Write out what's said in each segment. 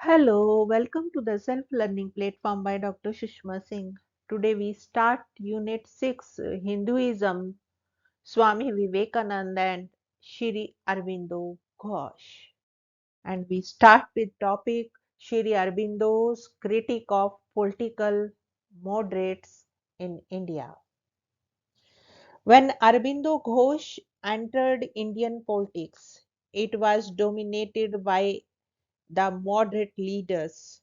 Hello, welcome to the self-learning platform by Dr. Sushma Singh. Today we start Unit 6 Hinduism, Swami Vivekanand and Shri Arindo Ghosh. And we start with topic Shri Aurobindo's critique of political moderates in India. When Aurobindo Ghosh entered Indian politics, it was dominated by the moderate leaders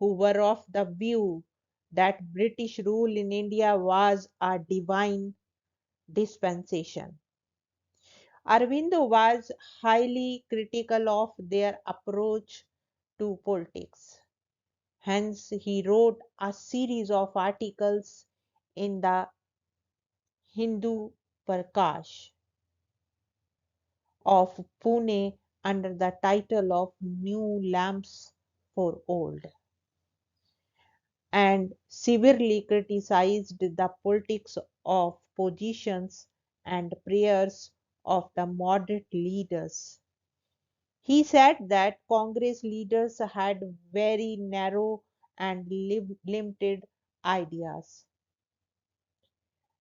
who were of the view that British rule in India was a divine dispensation. Aurobindo was highly critical of their approach to politics. Hence, he wrote a series of articles in the Hindu Prakash of Pune under the title of New Lamps for Old, and severely criticized the politics of positions and prayers of the moderate leaders. He said that Congress leaders had very narrow and limited ideas.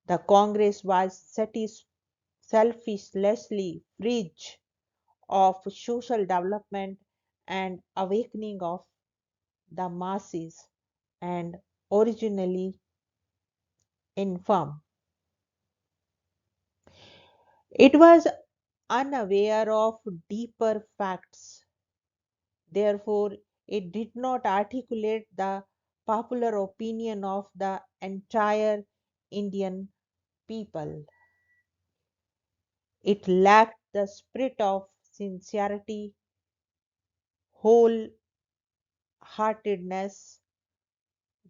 The Congress was selfishly free of social development and awakening of the masses, and originally infirm. It was unaware of deeper facts. Therefore, it did not articulate the popular opinion of the entire Indian people. It lacked the spirit of sincerity, wholeheartedness,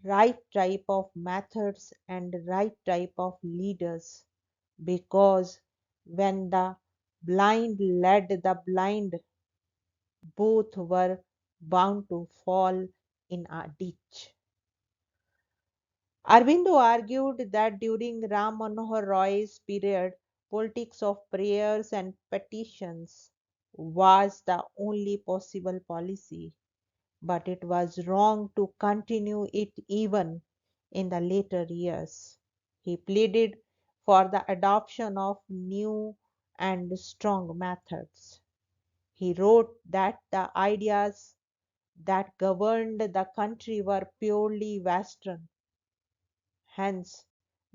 right type of methods, and right type of leaders. Because when the blind led the blind, both were bound to fall in a ditch. Aurobindo argued that during Ram Manohar Roy's period, politics of prayers and petitions was the only possible policy, but it was wrong to continue it even in the later years. He pleaded for the adoption of new and strong methods. He wrote that the ideas that governed the country were purely Western. Hence,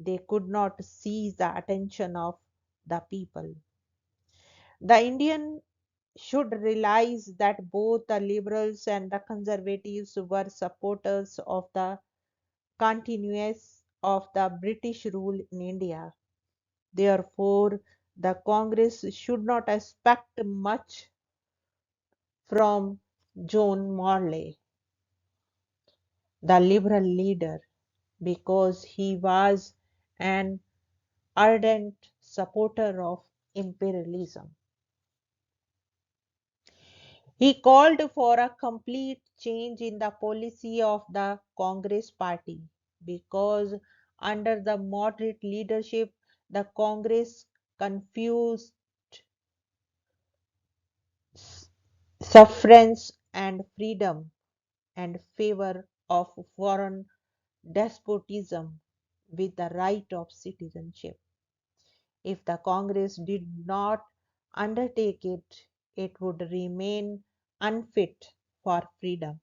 they could not seize the attention of the people. The Indian should realize that both the liberals and the conservatives were supporters of the continuance of the British rule in India. Therefore, the Congress should not expect much from John Morley, the liberal leader, because he was an ardent supporter of imperialism. He called for a complete change in the policy of the Congress party because under the moderate leadership, the Congress confused sufferance and freedom and favor of foreign despotism with the right of citizenship. If the Congress did not undertake it, it would remain unfit for freedom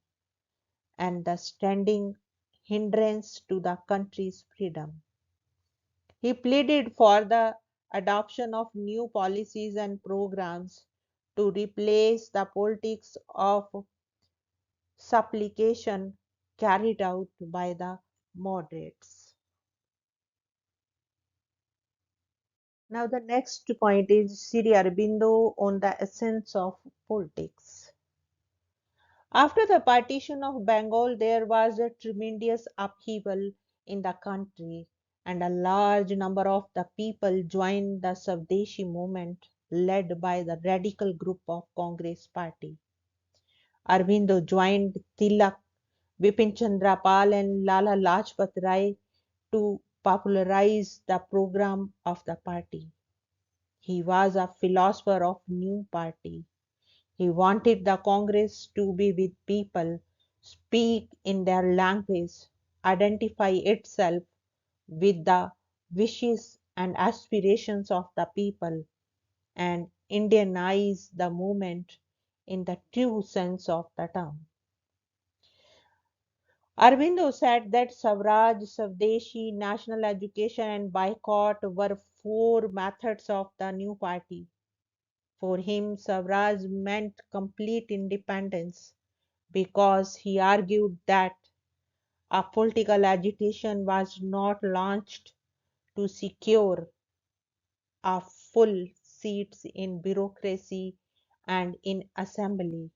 and the standing hindrance to the country's freedom. He pleaded for the adoption of new policies and programs to replace the politics of supplication carried out by the moderates. Now, the next point is Sri Aurobindo on the essence of politics. After the partition of Bengal, there was a tremendous upheaval in the country, and a large number of the people joined the Swadeshi movement led by the radical group of Congress party. Aurobindo joined Tilak, Bipin Chandra Pal, and Lala Lajpat Rai to popularize the program of the party. He was a philosopher of new party. He wanted the Congress to be with people speak in their language, identify itself with the wishes and aspirations of the people, and Indianize the movement in the true sense of the term. Aurobindo said that Swaraj, Swadeshi, national education, and boycott were four methods of the new party. For him, Swaraj meant complete independence because he argued that a political agitation was not launched to secure a full seats in bureaucracy and in assembly,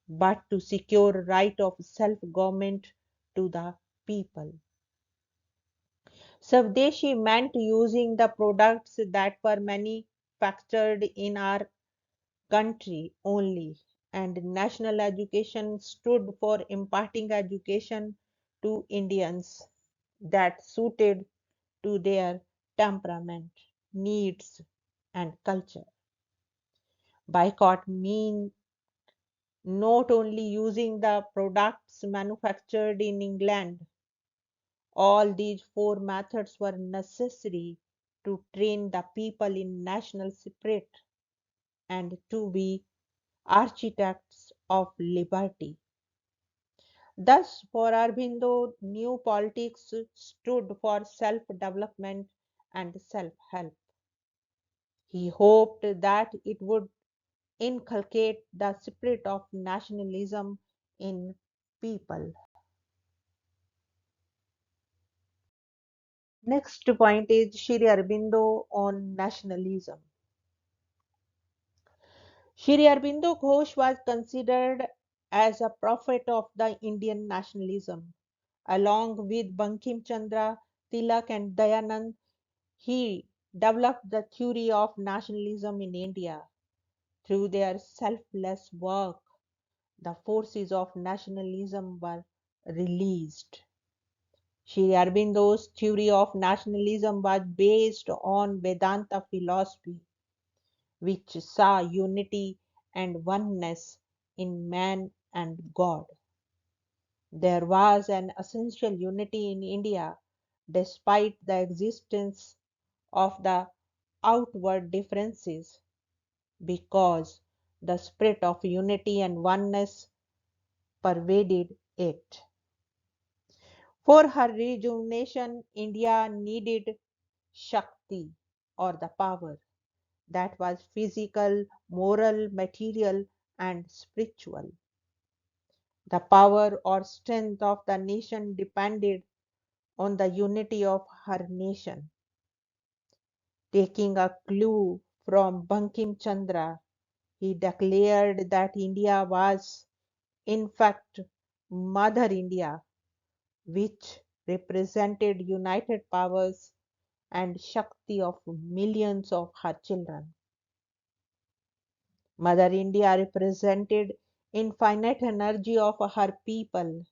but to secure right of self-government to the people. Swadeshi meant using the products that were manufactured in our country only, and national education stood for imparting education to Indians that suited to their temperament, needs, and culture. Boycott means not only using the products manufactured in England. All these four methods were necessary to train the people in national spirit and to be architects of liberty. Thus, for Aurobindo, new politics stood for self-development and self-help. He hoped that it would inculcate the spirit of nationalism in people. Next point is Shri Aurobindo on nationalism. Shri Aurobindo Ghosh was considered as a prophet of the Indian nationalism. Along with Bankim Chandra, Tilak, and Dayanand, he developed the theory of nationalism in India. Through their selfless work, the forces of nationalism were released. Sri Aurobindo's theory of nationalism was based on Vedanta philosophy, which saw unity and oneness in man and God. There was an essential unity in India despite the existence of the outward differences, because the spirit of unity and oneness pervaded it. For her rejuvenation, India needed Shakti, or the power that was physical, moral, material, and spiritual. The power or strength of the nation depended on the unity of her nation. Taking a clue from Bankim Chandra, he declared that India was, in fact, Mother India, which represented united powers and Shakti of millions of her children. Mother India represented infinite energy of her people.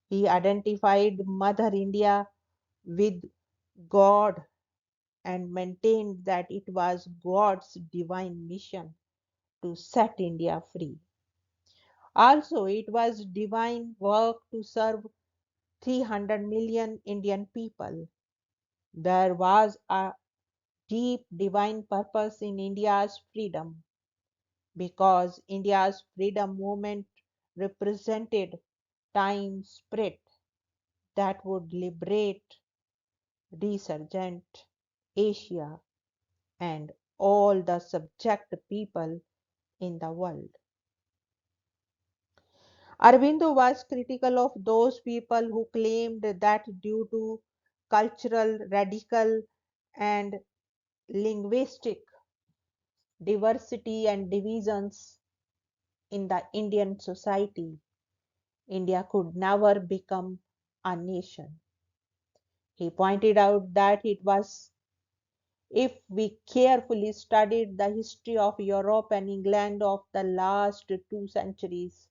He identified Mother India with God and maintained that it was God's divine mission to set India free. Also, it was divine work to serve 300 million Indian people. There was a deep divine purpose in India's freedom, because India's freedom movement represented time spirit that would liberate resurgent Asia and all the subject people in the world. Aurobindo was critical of those people who claimed that due to cultural, radical, and linguistic diversity and divisions in the Indian society, India could never become a nation. He pointed out that it was if we carefully studied the history of Europe and England of the last 2 centuries,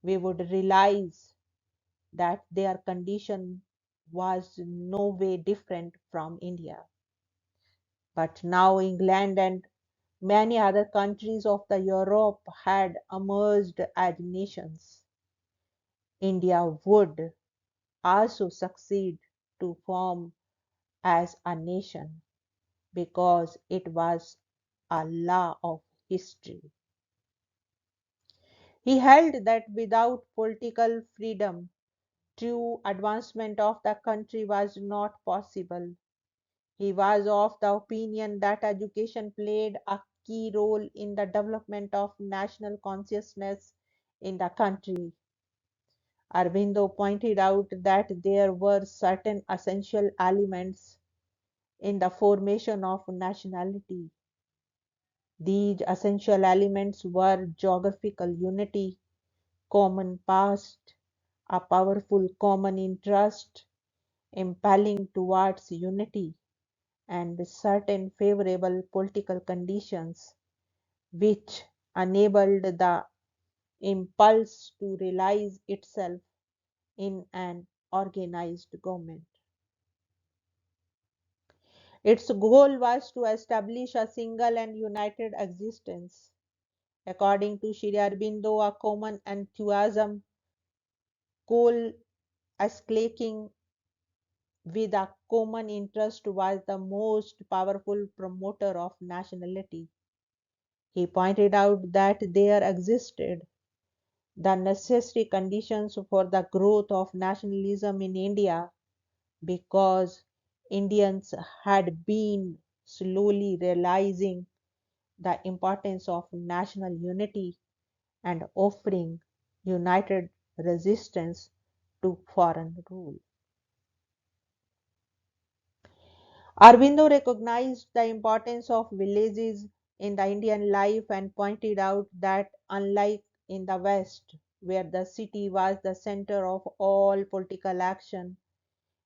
we would realize that their condition was no way different from India. But now England and many other countries of the Europe had emerged as nations. India would also succeed to form as a nation because it was a law of history. He held that without political freedom, true advancement of the country was not possible. He was of the opinion that education played a key role in the development of national consciousness in the country. Aurobindo pointed out that there were certain essential elements in the formation of nationality. These essential elements were geographical unity, common past, a powerful common interest impelling towards unity, and certain favorable political conditions which enabled the impulse to realize itself in an organized government. Its goal was to establish a single and united existence. According to Sri Aurobindo, a common enthusiasm coalescing with a common interest was the most powerful promoter of nationality. He pointed out that there existed the necessary conditions for the growth of nationalism in India because Indians had been slowly realizing the importance of national unity and offering united resistance to foreign rule. Aurobindo recognized the importance of villages in the Indian life and pointed out that, unlike in the West, where the city was the center of all political action,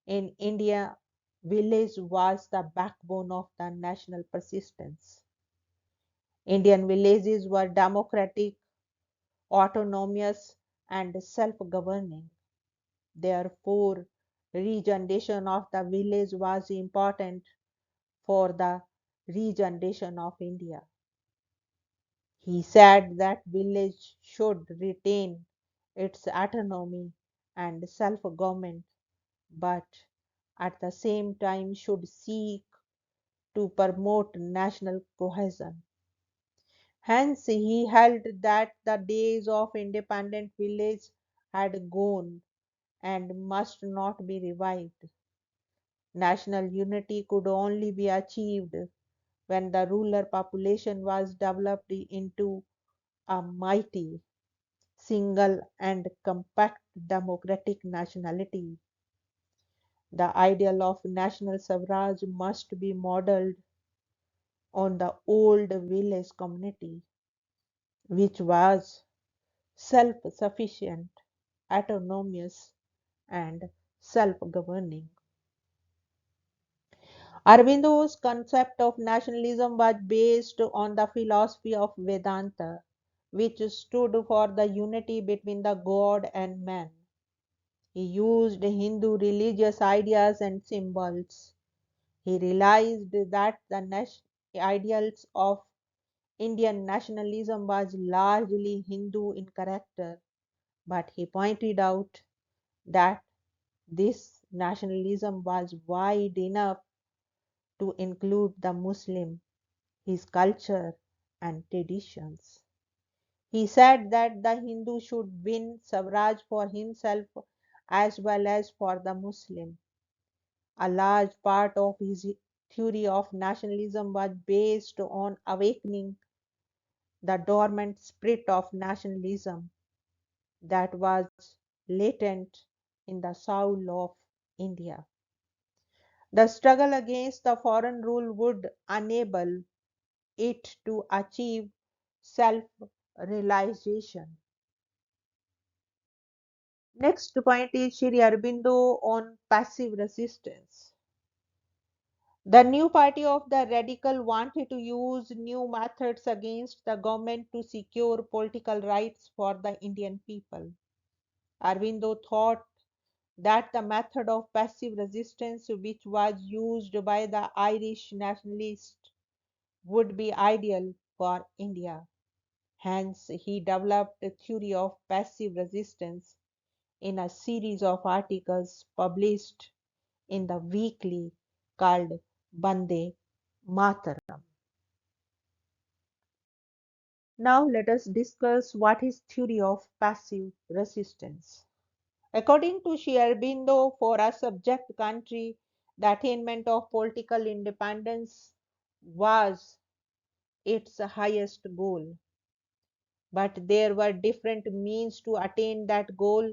in India, village was the backbone of the national persistence. Indian villages were democratic, autonomous, and self governing. Therefore, regeneration of the village was important for the regeneration of India. He said that village should retain its autonomy and self-government, but at the same time should seek to promote national cohesion. Hence, he held that the days of independent village had gone and must not be revived. National unity could only be achieved when the rural population was developed into a mighty, single, and compact democratic nationality. The ideal of national Swaraj must be modeled on the old village community, which was self sufficient, autonomous, and self governing. Arbindo's concept of nationalism was based on the philosophy of Vedanta, which stood for the unity between the God and man. He used Hindu religious ideas and symbols. He realized that the ideals of Indian nationalism was largely Hindu in character, but he pointed out that this nationalism was wide enough to include the Muslim, his culture, and traditions. He said that the Hindu should win Swaraj for himself as well as for the Muslim. A large part of his theory of nationalism was based on awakening the dormant spirit of nationalism that was latent in the soul of India. The struggle against the foreign rule would enable it to achieve self realization. Next point is Shri Aurobindo on passive resistance. The new party of the radical wanted to use new methods against the government to secure political rights for the Indian people. Aurobindo thought that the method of passive resistance which was used by the Irish nationalists would be ideal for India. Hence, he developed a theory of passive resistance in a series of articles published in the weekly called Bande Mataram. Now let us discuss what is theory of passive resistance. According to Sri Aurobindo, for a subject country, the attainment of political independence was its highest goal. But there were different means to attain that goal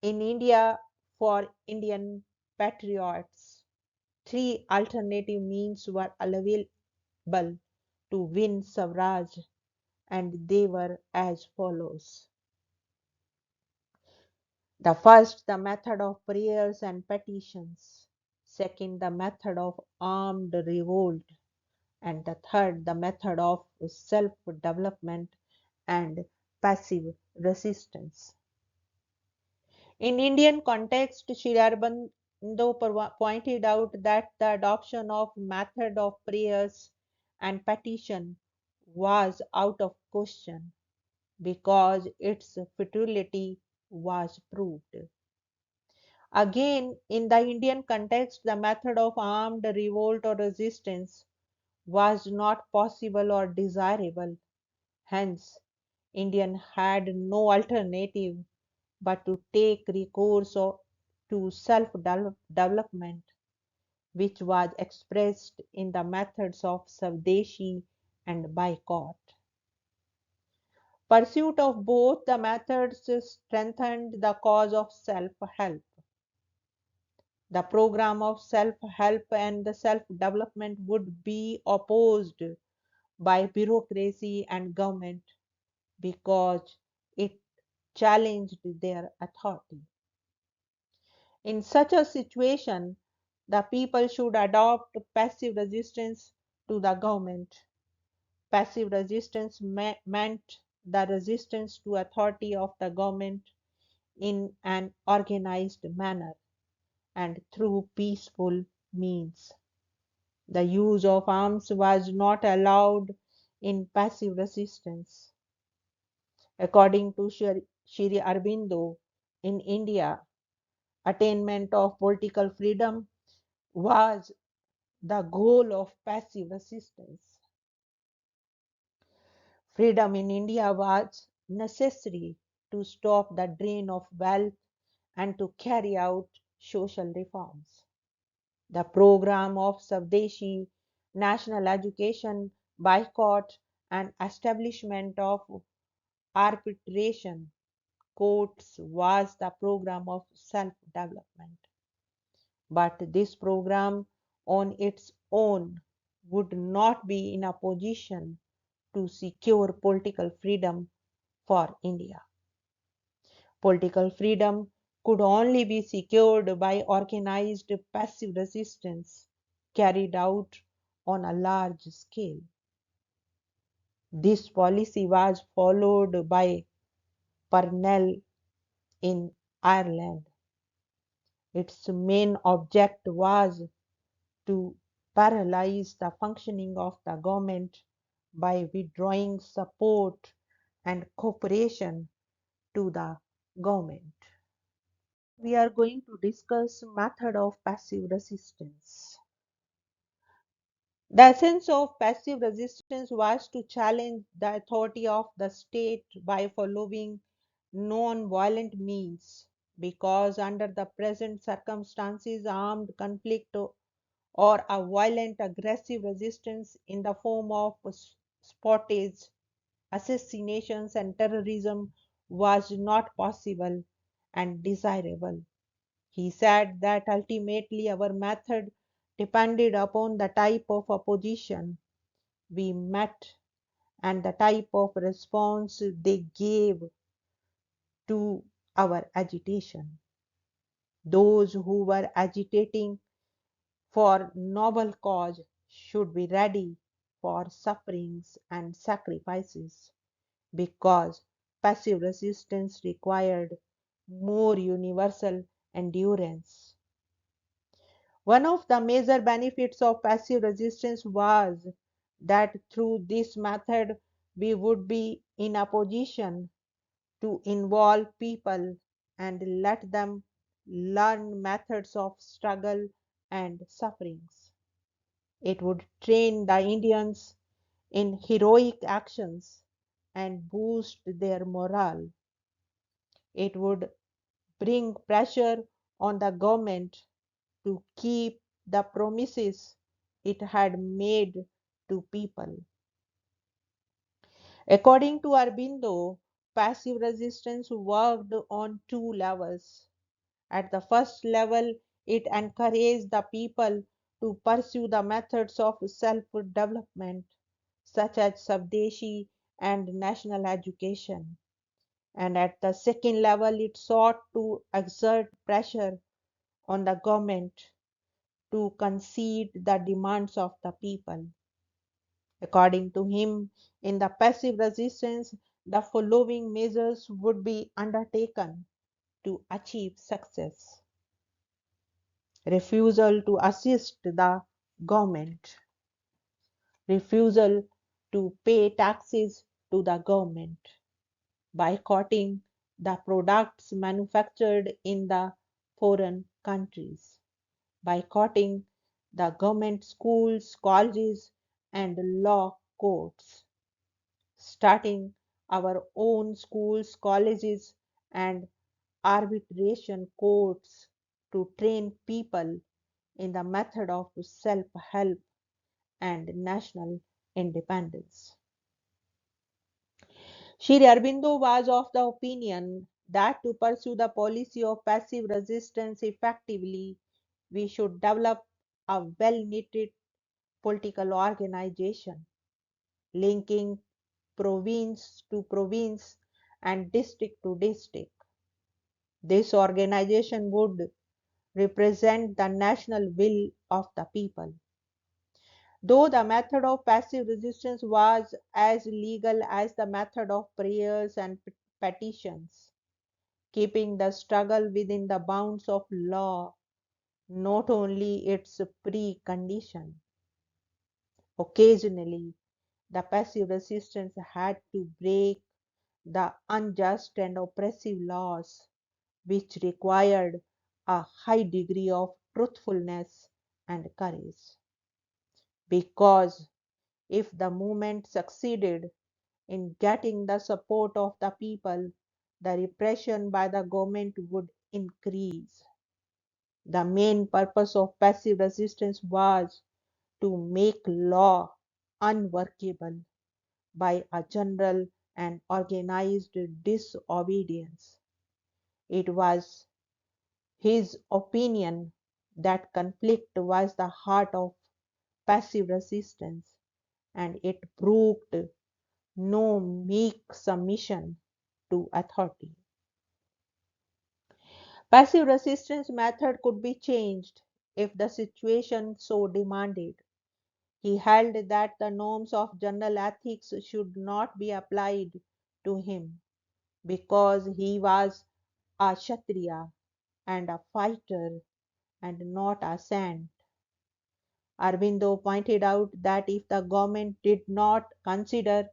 in India for Indian patriots. Three alternative means were available to win Swaraj, and they were as follows. The first, the method of prayers and petitions. Second, the method of armed revolt. And the third, the method of self development and passive resistance. In Indian context, Sri Aurobindo pointed out that the adoption of method of prayers and petition was out of question because its futility was proved. Again, in the Indian context, the method of armed revolt or resistance was not possible or desirable. Hence, India had no alternative but to take recourse to self-development, which was expressed in the methods of Swadeshi and boycott. Pursuit of both the methods strengthened the cause of self-help. The program of self-help and the self-development would be opposed by bureaucracy and government because it challenged their authority. In such a situation, the people should adopt passive resistance to the government. Passive resistance meant the resistance to authority of the government in an organized manner and through peaceful means. The use of arms was not allowed in passive resistance. According to Sri Aurobindo, in India, attainment of political freedom was the goal of passive resistance. Freedom in India was necessary to stop the drain of wealth and to carry out social reforms. The program of Swadeshi, national education, boycott, and establishment of arbitration courts was the program of self development. But this program on its own would not be in a position to secure political freedom for India. Political freedom could only be secured by organized passive resistance carried out on a large scale. This policy was followed by Parnell in Ireland. Its main object was to paralyze the functioning of the government by withdrawing support and cooperation to the government. We are going to discuss method of passive resistance. The essence of passive resistance was to challenge the authority of the state by following non-violent means because under the present circumstances armed conflict or a violent aggressive resistance in the form of spottage, assassinations and terrorism was not possible and desirable. He said that ultimately our method depended upon the type of opposition we met and the type of response they gave to our agitation. Those who were agitating for noble cause should be ready for sufferings and sacrifices because passive resistance required more universal endurance. One of the major benefits of passive resistance was that through this method we would be in a position to involve people and let them learn methods of struggle and sufferings. It would train the Indians in heroic actions and boost their morale. It would bring pressure on the government to keep the promises it had made to people. According to Aurobindo, passive resistance worked on two levels. At the first level, it encouraged the people to pursue the methods of self development, such as Swadeshi and national education. And at the second level, it sought to exert pressure on the government to concede the demands of the people. According to him, in the passive resistance, the following measures would be undertaken to achieve success: refusal to assist the government, refusal to pay taxes to the government, boycotting the products manufactured in the foreign countries, boycotting the government schools, colleges, and law courts, starting our own schools, colleges, and arbitration courts to train people in the method of self help and national independence. Sri Aurobindo was of the opinion that to pursue the policy of passive resistance effectively, we should develop a well knitted political organization linking province to province and district to district. This organization would represent the national will of the people. Though the method of passive resistance was as legal as the method of prayers and petitions, keeping the struggle within the bounds of law, not only its precondition. Occasionally, the passive resistance had to break the unjust and oppressive laws, which required a high degree of truthfulness and courage. Because if the movement succeeded in getting the support of the people, the repression by the government would increase. The main purpose of passive resistance was to make law unworkable by a general and organized disobedience. It was his opinion that conflict was the heart of passive resistance, and it proved no meek submission to authority. Passive resistance method could be changed if the situation so demanded. He held that the norms of general ethics should not be applied to him because he was a Kshatriya and a fighter and not a saint. Aurobindo pointed out that if the government did not consider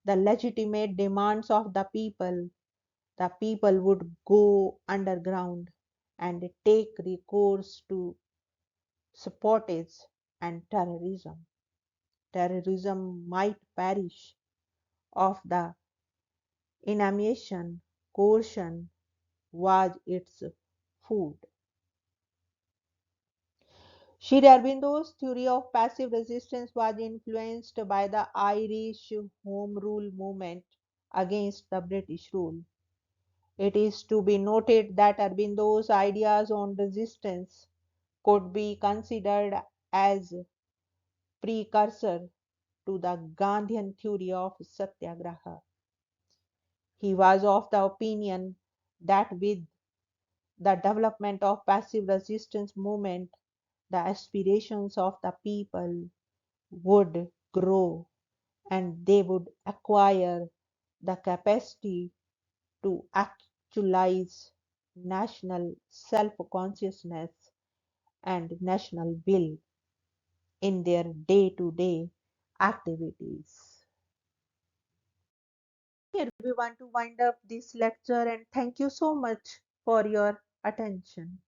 the legitimate demands of the people would go underground and take recourse to sabotage and terrorism. Terrorism might perish of the inamation, coercion was its food. Sri Aurobindo's theory of passive resistance was influenced by the Irish Home Rule movement against the British rule. It is to be noted that Aurobindo's ideas on resistance could be considered as precursor to the Gandhian theory of satyagraha. He was of the opinion that with the development of passive resistance movement, the aspirations of the people would grow and they would acquire the capacity to actualize national self consciousness and national will in their day to day activities. Here we want to wind up this lecture and thank you so much for your attention.